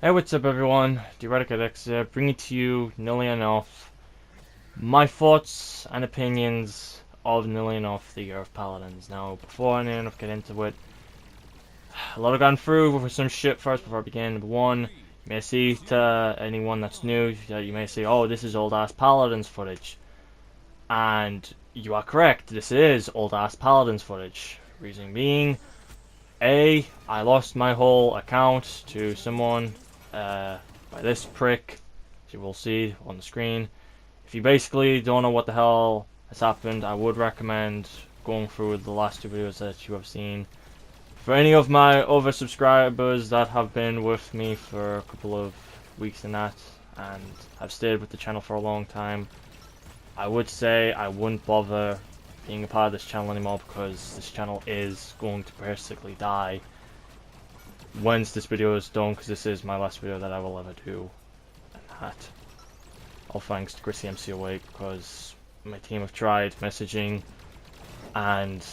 Hey, what's up everyone? Theoretic here, bringing to you nearly enough my thoughts and opinions of nearly enough the year of Paladins. Now, before I nearly enough get into it, a lot have gone through with some shit first before I begin. Number one, you may see to anyone that's new, you may say, oh, this is old ass Paladins footage. And you are correct, this is old ass Paladins footage. Reason being, I lost my whole account to someone by this prick, as you will see on the screen. If you basically don't know what the hell has happened, I would recommend going through the last two videos that you have seen. For any of my other subscribers that have been with me for a couple of weeks and that, and have stayed with the channel for a long time, I would say I wouldn't bother being a part of this channel anymore, because this channel is going to basically die once this video is done, because this is my last video that I will ever do. And that, all thanks to Chrissy MC08, because my team have tried messaging and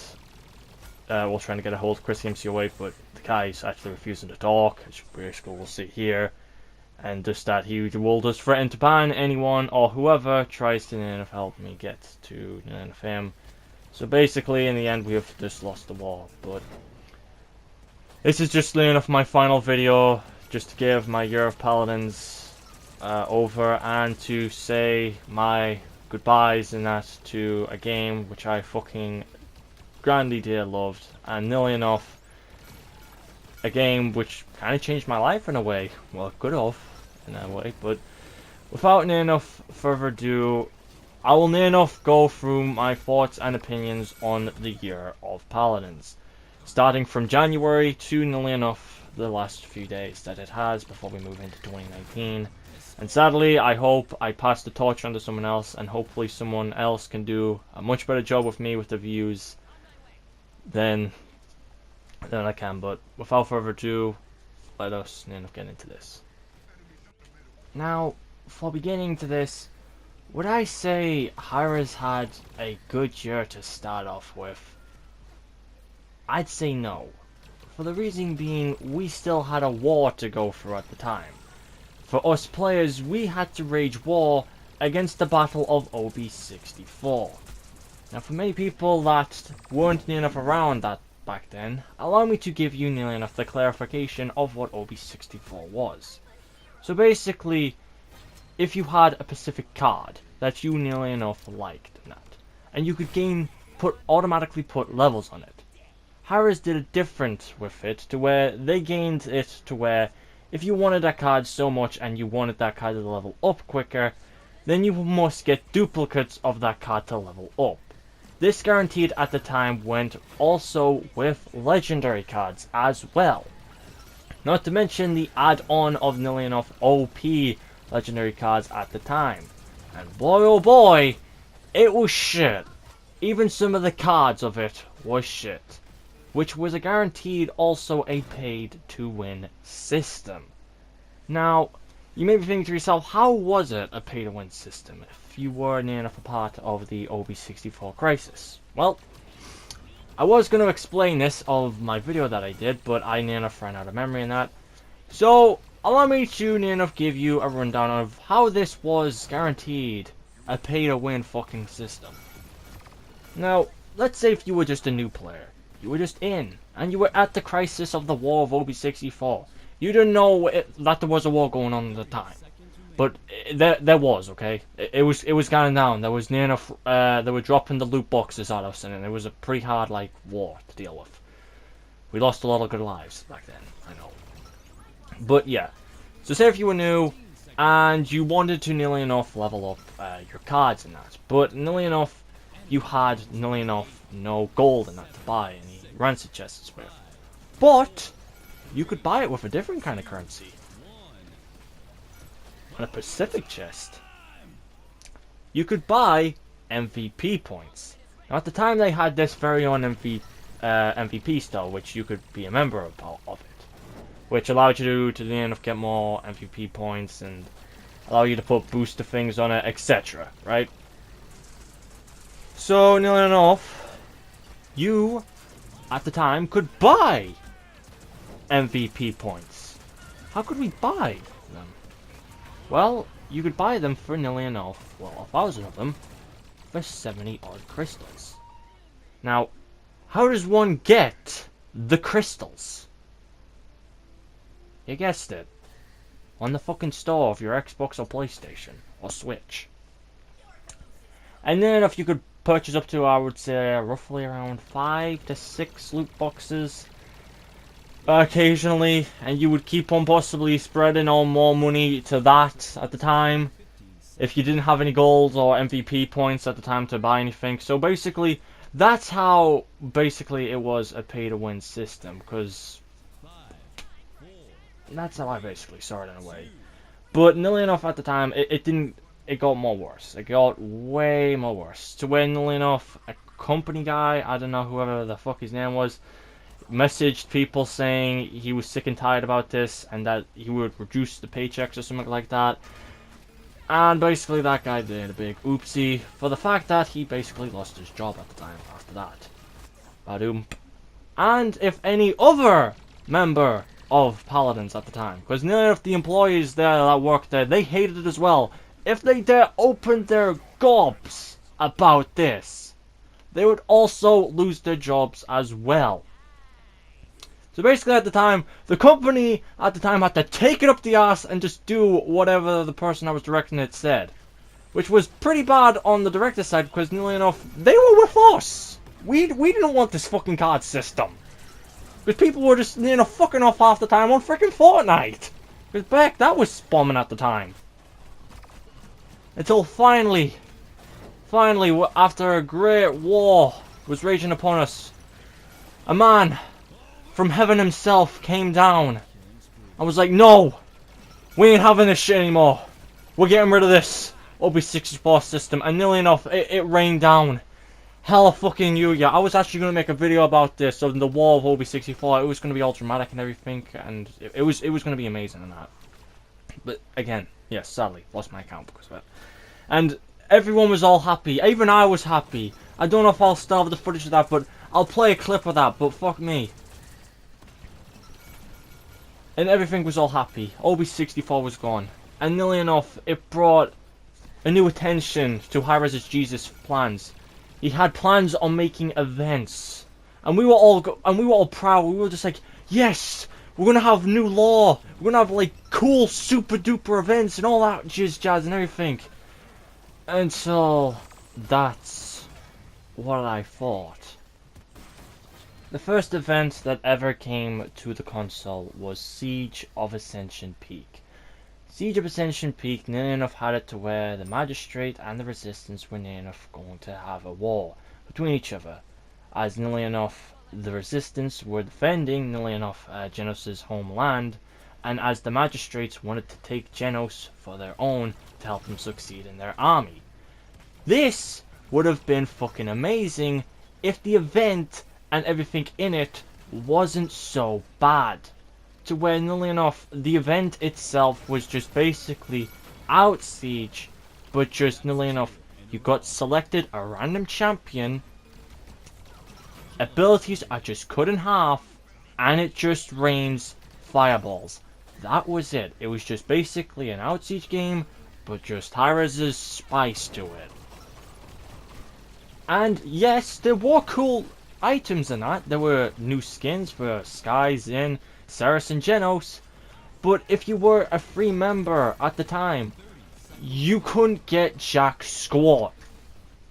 we're trying to get a hold of Chrissy MC08, but the guy's actually refusing to talk, as basically we'll see here. And just that he will just threaten to ban anyone or whoever tries to help me get to him. So basically, in the end, we have just lost the war. But this is just enough my final video, just to give my Year of Paladins over, and to say my goodbyes and that to a game which I fucking grandly dear loved, and nearly enough a game which kind of changed my life in a way. Well, it could have in a way, but without near enough further ado, I will near enough go through my thoughts and opinions on the Year of Paladins, starting from January to nearly enough the last few days that it has before we move into 2019. And sadly, I hope I pass the torch on to someone else, and hopefully someone else can do a much better job with me with the views than I can. But without further ado, let us near enough get into this. Now, for beginning to this, would I say Hyra's had a good year to start off with? I'd say no. For the reason being, we still had a war to go through at the time. For us players, we had to wage war against the Battle of OB64. Now, for many people that weren't near enough around that back then, allow me to give you nearly enough the clarification of what OB64 was. So basically, if you had a specific card that you nearly enough liked in that, and you could automatically put levels on it, Harris did it different with it, to where they gained it to where if you wanted that card so much and you wanted that card to level up quicker, then you must get duplicates of that card to level up. This guaranteed at the time went also with legendary cards as well. Not to mention the add-on of nearly enough OP legendary cards at the time. And boy oh boy, it was shit. Even some of the cards of it was shit. Which was a guaranteed also a paid to win system. Now, you may be thinking to yourself, how was it a pay to win system if you were near enough a part of the OB64 crisis? Well, I was going to explain this of my video that I did, but I near enough ran out of memory in that. So, allow me to near enough give you a rundown of how this was guaranteed a pay to win fucking system. Now, let's say if you were just a new player. You were just in, and you were at the crisis of the war of OB64. You didn't know that there was a war going on at the time, but there was, okay. It was going down. There was near enough. They were dropping the loot boxes at us, and it was a pretty hard war to deal with. We lost a lot of good lives back then, I know. But yeah, so say if you were new and you wanted to nearly enough level up your cards and that, but nearly enough you had nearly enough no gold in that to buy any rancid chests with. But you could buy it with a different kind of currency. On a Pacific chest, you could buy MVP points. Now at the time they had this very own MVP style, which you could be a member of it, which allowed you to the end of get more MVP points and allow you to put booster things on it, etc. Right? So nearly enough, you at the time could buy MVP points how could we buy them? Well, you could buy them for nearly enough, well, 1,000 of them, for 70 odd crystals. Now, how does one get the crystals? You guessed it. On the fucking store of your Xbox or PlayStation, or Switch. And then if you could purchase up to, I would say, roughly around 5 to 6 loot boxes occasionally, and you would keep on possibly spreading on more money to that at the time if you didn't have any gold or MVP points at the time to buy anything. So basically, that's how basically it was a pay-to-win system, because that's how I basically saw it in a way. But nearly enough at the time, it got more worse. It got way more worse. To where nearly enough, a company guy, I don't know, whoever the fuck his name was, messaged people saying he was sick and tired about this and that he would reduce the paychecks or something like that. And basically that guy did a big oopsie for the fact that he basically lost his job at the time after that. Badoom. And if any other member of Paladins at the time, because none of the employees there that worked there, they hated it as well. If they dare open their gobs about this, they would also lose their jobs as well. So basically at the time, the company at the time had to take it up the ass and just do whatever the person that was directing it said. Which was pretty bad on the director's side, because nearly enough, they were with us. We didn't want this fucking card system. Because people were just, you know, fucking off half the time on freaking Fortnite. Because back, that was bombing at the time. Until finally, after a great war was raging upon us, a man from heaven himself came down. I was like, no, we ain't having this shit anymore. We're getting rid of this OB64 system. And nearly enough, it rained down. Hella fucking yeah. I was actually going to make a video about this, of the war of OB64. It was going to be all dramatic and everything, and it was going to be amazing and that. But again, yes, sadly, lost my account because of it. And everyone was all happy. Even I was happy. I don't know if I'll still have the footage of that, but I'll play a clip of that, but fuck me. And everything was all happy. OB64 was gone. And nearly enough, it brought a new attention to Hi-Rez's Jesus plans. He had plans on making events. And we were all proud. We were just like, yes, we're gonna have new law. We're gonna have like cool super duper events and all that jizz jazz and everything. Until that's what I thought. The first event that ever came to the console was Siege of Ascension Peak. Siege of Ascension Peak nearly enough had it to where the Magistrate and the Resistance were near enough going to have a war between each other, as nearly enough the Resistance were defending nearly enough Genos' homeland, and as the Magistrates wanted to take Genos for their own to help them succeed in their army. This would have been fucking amazing if the event and everything in it wasn't so bad. To where nearly enough the event itself was just basically out siege, but just nearly enough you got selected a random champion, abilities are just cut in half, and it just rains fireballs. That was it. It was just basically an out siege game, but just Hi-Rez's spice to it. And yes, there were cool items in that. There were new skins for Sky, Zin, Ceres and Genos, but if you were a free member at the time, you couldn't get jack squat.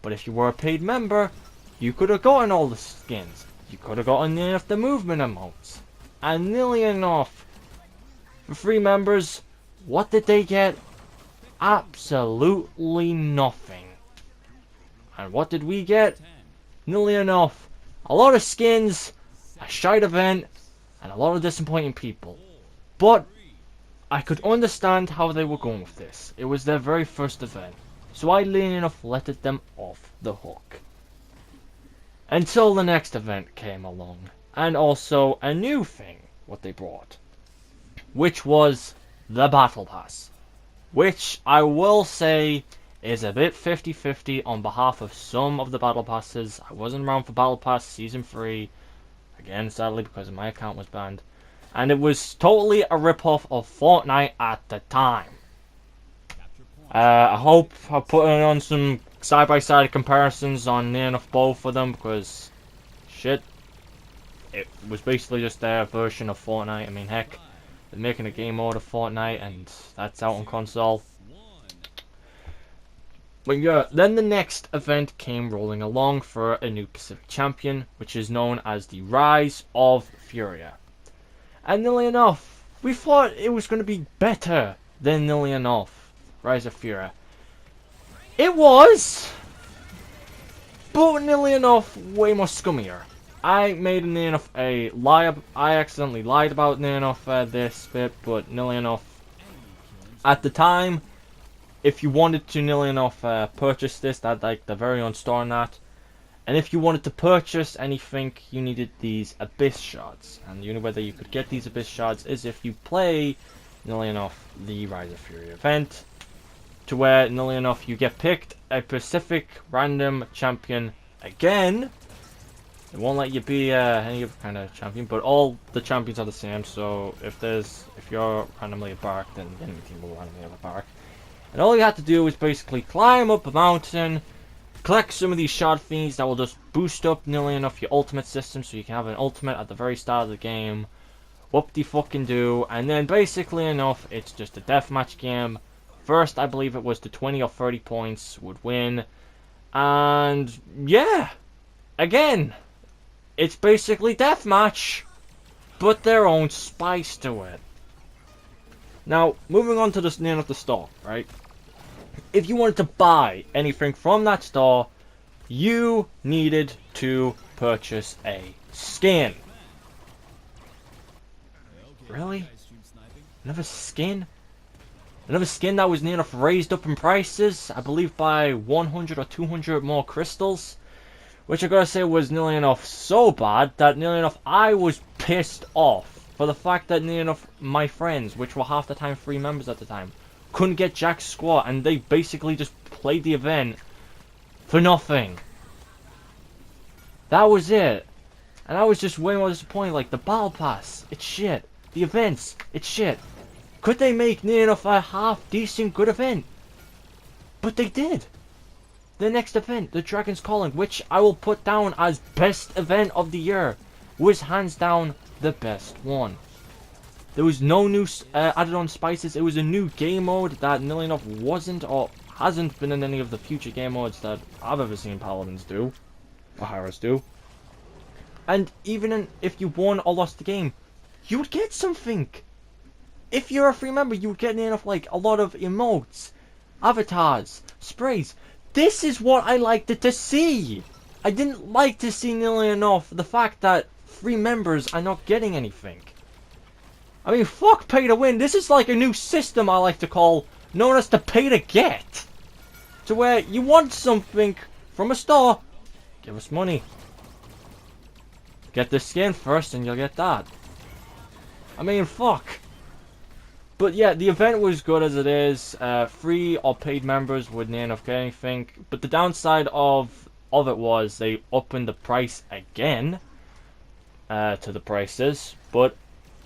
But if you were a paid member, you could have gotten all the skins. You could have gotten enough the movement emotes. And nearly enough, for free members, what did they get? Absolutely nothing. And what did we get? Nearly enough, a lot of skins, a shite event, and a lot of disappointing people. But I could understand how they were going with this. It was their very first event, so I lean enough let them off the hook. Until the next event came along, and also a new thing, what they brought, which was the Battle Pass, which I will say is a bit 50-50 on behalf of some of the Battle Passes. I wasn't around for Battle Pass Season 3, again sadly because my account was banned, and it was totally a ripoff of Fortnite at the time. I hope I put on some side-by-side comparisons on near enough both of them, because shit, it was basically just their version of Fortnite. I mean, heck, they're making a game mode of Fortnite, and that's out on console. But yeah, then the next event came rolling along for a new Pacific champion, which is known as the Rise of Furia. And nearly enough, we thought it was going to be better than nearly enough Rise of Furia. It was, but nearly enough way more scummier. I made nearly enough a lie. I accidentally lied about nearly enough this bit, but nearly enough at the time, if you wanted to nearly enough purchase this, that like the very own store and that, and if you wanted to purchase anything, you needed these Abyss shards, and the only way that you could get these Abyss shards is if you play nearly enough the Rise of Fury event, to where nearly enough you get picked a Pacific random champion again. It won't let you be any other kind of champion, but all the champions are the same. So if you're randomly a bark, then the enemy team will randomly have a bark. And all you have to do is basically climb up a mountain, collect some of these shard fiends that will just boost up nearly enough your ultimate system, so you can have an ultimate at the very start of the game. Whoop-de-fucking-do, and then basically enough, it's just a deathmatch game. First, I believe it was the 20 or 30 points would win. And yeah, again, it's basically deathmatch, but their own spice to it. Now, moving on to the name of the store, right? If you wanted to buy anything from that store, you needed to purchase a skin. Really? Another skin? Another skin that was near enough raised up in prices, I believe by 100 or 200 more crystals. Which I gotta say was nearly enough so bad that nearly enough I was pissed off for the fact that nearly enough my friends, which were half the time free members at the time, couldn't get jack squat, and they basically just played the event for nothing. That was it. And I was just way more disappointed. Like, the battle pass, it's shit. The events, it's shit. Could they make near enough a half decent good event? But they did. The next event, the Dragon's Calling, which I will put down as best event of the year, was hands down the best one. There was no new added on spices. It was a new game mode that nearly enough wasn't or hasn't been in any of the future game modes that I've ever seen Paladins do, or Harris do. And even if you won or lost the game, you would get something. If you're a free member, you would get near enough like a lot of emotes, avatars, sprays. This is what I liked to see. I didn't like to see nearly enough the fact that free members are not getting anything. I mean, fuck pay to win. This is like a new system I like to call known as the pay to get. To where you want something from a store, give us money. Get the skin first and you'll get that. I mean, fuck. But yeah, the event was good as it is. Free or paid members would near enough get anything. But the downside of it was they opened the price again to the prices. But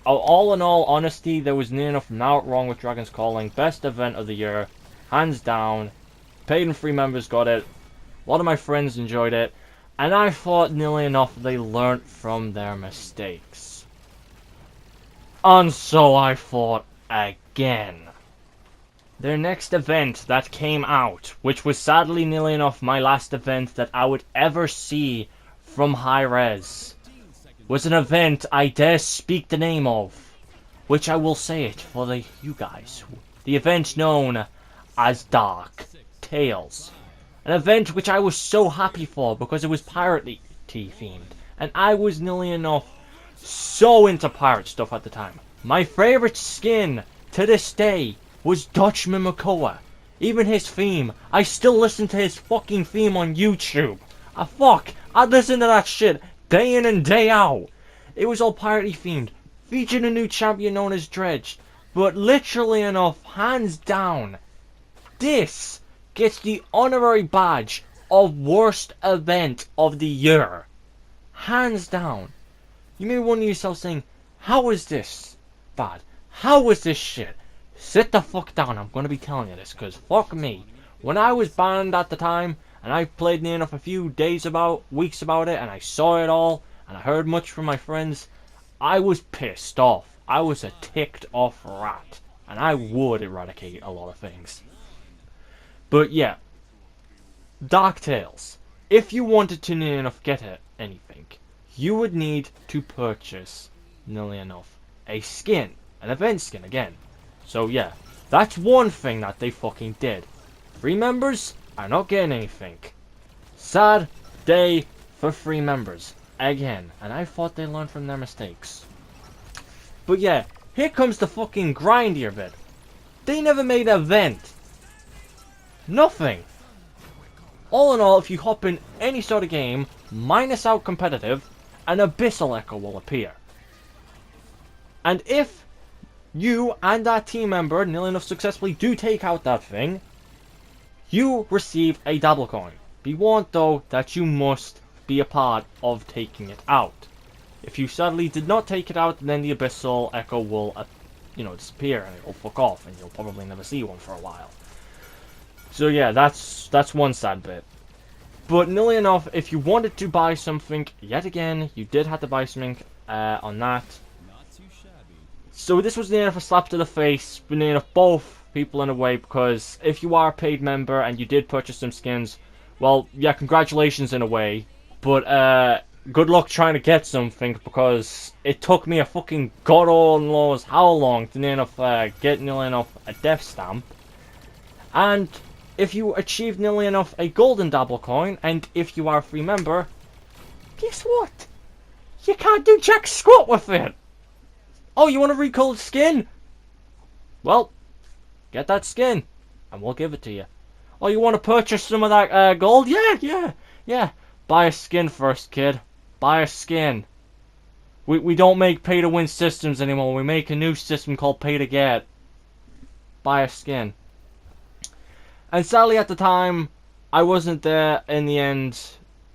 all in all honesty, there was near enough not wrong with Dragon's Calling. Best event of the year, hands down. Paid and free members got it. A lot of my friends enjoyed it. And I thought nearly enough they learnt from their mistakes. And so I thought again. Their next event that came out, which was sadly nearly enough my last event that I would ever see from Hi-Rez, was an event I dare speak the name of, which I will say it for you guys. The event known as Dark Tales. An event which I was so happy for because it was piratey themed. And I was nearly enough so into pirate stuff at the time. My favorite skin to this day was Dutch Mimicoa. Even his theme. I still listen to his fucking theme on YouTube. I listen to that shit day in and day out. It was all piratey themed. Featured a new champion known as Dredge. But literally enough, hands down, this gets the honorary badge of worst event of the year. Hands down. You may wonder yourself saying, How is this bad? How is this shit? Sit the fuck down, I'm gonna be telling you this, cause fuck me. When I was banned at the time, and I played near enough a few weeks about it, and I saw it all, and I heard much from my friends, I was pissed off. I was a ticked off rat, and I would eradicate a lot of things. But yeah, Dark Tales. If you wanted to near enough get anything, you would need to purchase nearly enough a skin, an event skin again. So yeah, that's one thing that they fucking did. Free members are not getting anything. Sad day for free members again, and I thought they learned from their mistakes. But yeah, here comes the fucking grindier bit. They never made an event. Nothing. All in all, if you hop in any sort of game, minus out competitive, an Abyssal Echo will appear. And if you and that team member, nearly enough successfully, do take out that thing, you receive a double coin. Be warned though that you must be a part of taking it out. If you sadly did not take it out, then the Abyssal Echo will, disappear and it will fuck off, and you'll probably never see one for a while. So yeah, that's one sad bit. But nearly enough, if you wanted to buy something, yet again, you did have to buy something on that. So this was near enough a slap to the face, but near enough both people in a way, because if you are a paid member and you did purchase some skins, well, yeah, congratulations in a way, but good luck trying to get something, because it took me a fucking god all knows how long to near enough get nearly enough a death stamp. And if you achieve nearly enough a golden double coin, and if you are a free member, guess what? You can't do jack squat with it! Oh, you want a recolored skin? Well, get that skin, and we'll give it to you. Oh, you want to purchase some of that gold? Yeah. Buy a skin first, kid. Buy a skin. We don't make pay-to-win systems anymore. We make a new system called pay-to-get. Buy a skin. And sadly at the time, I wasn't there in the end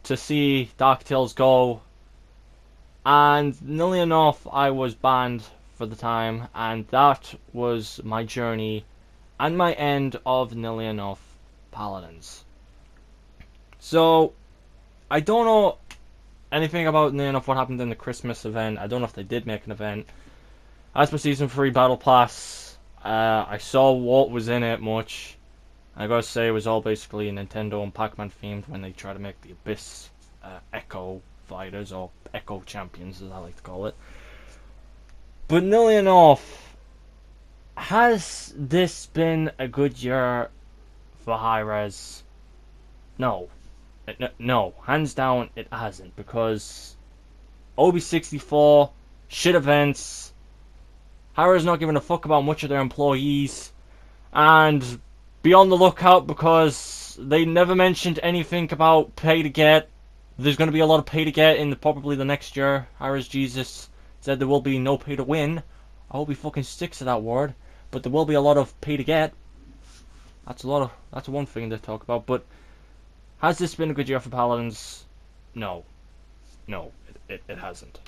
to see Dark Tales go. And nearly enough, I was banned for the time. And that was my journey and my end of nearly enough Paladins. So, I don't know anything about nearly enough what happened in the Christmas event. I don't know if they did make an event. As for Season 3 Battle Pass, I saw what was in it much. I gotta say, it was all basically Nintendo and Pac-Man themed when they try to make the Abyss Echo Fighters, or Echo Champions as I like to call it. But nearly enough, has this been a good year for Hi-Rez? No. No, hands down it hasn't, because OB64, shit events, Hi-Rez not giving a fuck about much of their employees, and be on the lookout because they never mentioned anything about pay to get. There's going to be a lot of pay to get in probably the next year. Hi-Rez Jesus said there will be no pay to win. I hope he fucking sticks to that word. But there will be a lot of pay to get. That's one thing to talk about. But has this been a good year for Paladins? No, it hasn't.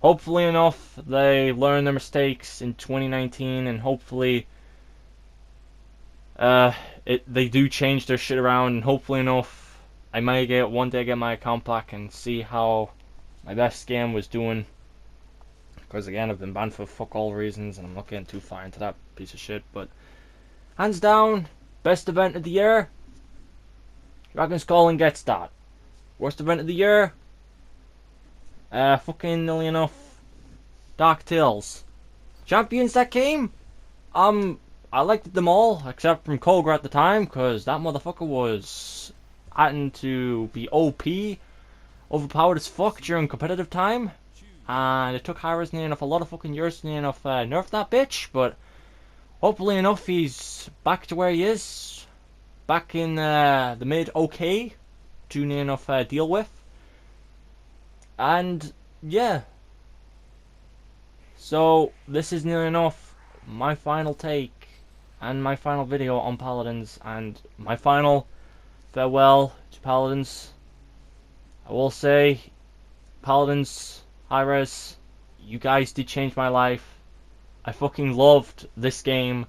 Hopefully enough, they learn their mistakes in 2019, and hopefully they do change their shit around, and hopefully enough, I might one day get my account back and see how my best game was doing. Because again, I've been banned for fuck all reasons, and I'm not getting too far into that piece of shit. But hands down, best event of the year, Dragon's Calling gets that. Worst event of the year, fucking nearly enough, Dark Tales. Champions that came, I liked them all, except from Koga at the time, because that motherfucker was having to be OP, overpowered as fuck during competitive time, and it took Hi-Rez near enough a lot of fucking years to near enough nerf that bitch, but hopefully enough he's back to where he is, back in the mid okay, to near enough deal with, and yeah, so this is near enough my final take and my final video on Paladins, and my final farewell to Paladins. I will say, Paladins, Hi-Rez, you guys did change my life. I fucking loved this game.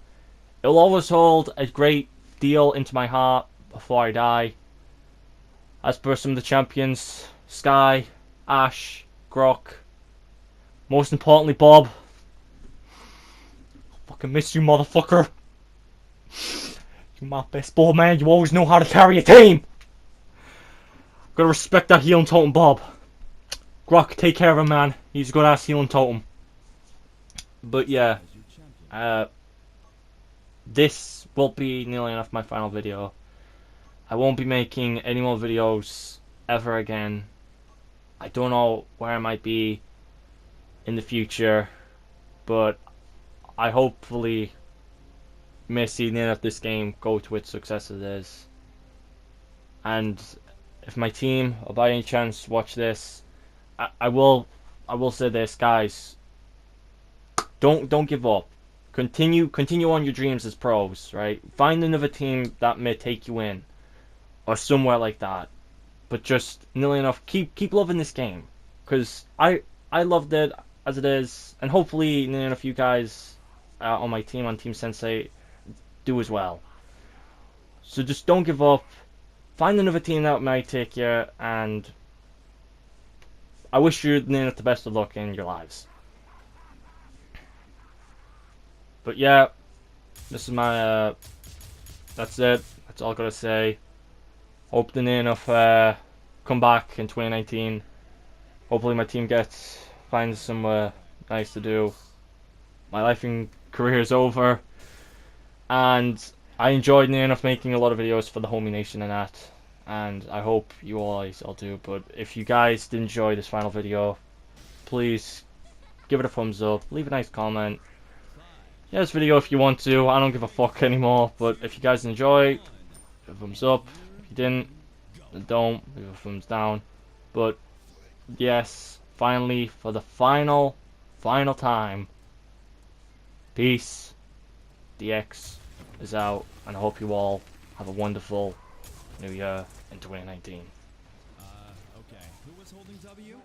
It'll always hold a great deal into my heart before I die. As per some of the champions, Sky, Ash, Grok, most importantly Bob. I fucking miss you, motherfucker. You're my best ball, man. You always know how to carry a team. Gotta respect that healing totem, Bob. Grok, take care of him, man. He's a good ass healing totem. But yeah, this will be nearly enough my final video. I won't be making any more videos ever again. I don't know where I might be in the future, but I hopefully may see the end of this game go to its success as it is. And if my team, or by any chance, watch this, I will say this, guys. Don't give up. Continue on your dreams as pros, right? Find another team that may take you in, or somewhere like that. But just nearly enough, keep loving this game, because I loved it as it is, and hopefully nearly enough you guys on my team, on Team Sensei, do as well. So just don't give up. Find another team that might take you, and I wish you nearly enough the best of luck in your lives. But yeah, this is my that's it. That's all I gotta say. Hope the near enough come back in 2019. Hopefully my team finds somewhere nice to do. My life and career is over, and I enjoyed near enough making a lot of videos for the Homie Nation and that, and I hope you all do. But if you guys did enjoy this final video, please give it a thumbs up, leave a nice comment. Yeah, this video if you want to. I don't give a fuck anymore. But if you guys enjoy, give a thumbs up. If you didn't, then don't. Leave a thumbs down. But yes, finally, for the final time, peace. DX is out, and I hope you all have a wonderful new year in 2019. Okay. Who was holding W?